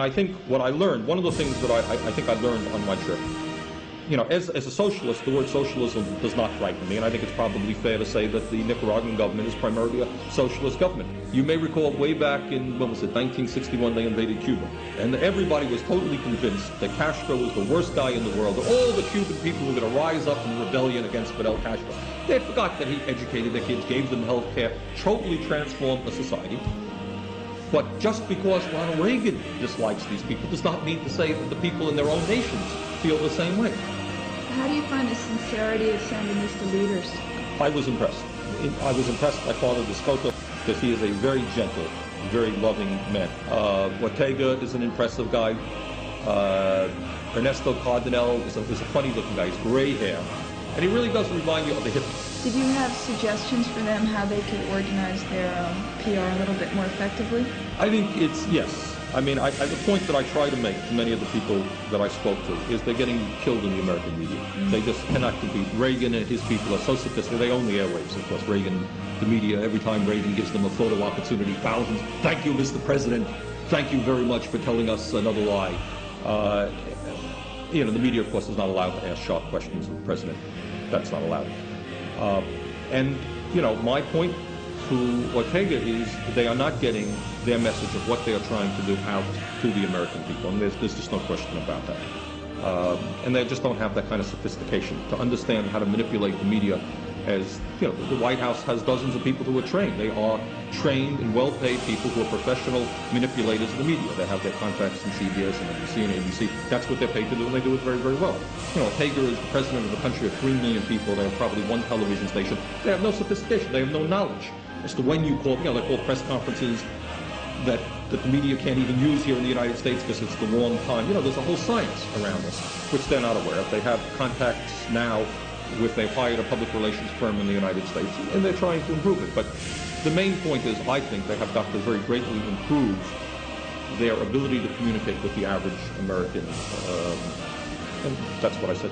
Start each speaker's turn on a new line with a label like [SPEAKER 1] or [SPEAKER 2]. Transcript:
[SPEAKER 1] I think what I learned, one of the things that I think I learned on my trip, you know, as a socialist, the word socialism does not frighten me, and I think it's probably fair to say that the Nicaraguan government is primarily a socialist government. You may recall way back in, when was it, 1961, they invaded Cuba, and everybody was totally convinced that Castro was the worst guy in the world, that all the Cuban people were going to rise up in rebellion against Fidel Castro. They forgot that he educated their kids, gave them health care, totally transformed the society. But just because Ronald Reagan dislikes these people does not mean to say that the people in their own nations feel the same way.
[SPEAKER 2] How do you find the sincerity of Sandinista leaders?
[SPEAKER 1] I was impressed. I was impressed by Father Descoto because he is a very gentle, very loving man. Ortega is an impressive guy. Ernesto Cardenal is a funny-looking guy. He's gray hair. And he really does remind you of the hippies.
[SPEAKER 2] Did you have suggestions for them how they could organize their PR a little bit more effectively?
[SPEAKER 1] I think it's, yes. I mean, the point that I try to make to many of the people that I spoke to is they're getting killed in the American media. They just cannot compete. Reagan and his people are so sophisticated. They own the airwaves, of course. Reagan, the media, every time Reagan gives them a photo opportunity, thousands. Thank you, Mr. President. Thank you very much for telling us another lie. You know, the media, of course, is not allowed to ask sharp questions of the president. That's not allowed. And, you know, my point to Ortega is they are not getting their message of what they are trying to do out to the American people, and there's just no question about that. And they just don't have that kind of sophistication to understand how to manipulate the media. As you know, the White House has dozens of people who are trained. They are trained and well-paid people who are professional manipulators of the media. They have their contacts in CBS and NBC and ABC. That's what they're paid to do, and they do it very, very well. You know, Ortega is the president of a country of 3 million people. They have probably one television station. They have no sophistication. They have no knowledge as to when you call. You know, they call press conferences that the media can't even use here in the United States because it's the wrong time. You know, there's a whole science around this, which they're not aware of. They have contacts now with, they've hired a public relations firm in the United States, and they're trying to improve it. But the main point is, I think they have got to very greatly improve their ability to communicate with the average American, and that's what I said.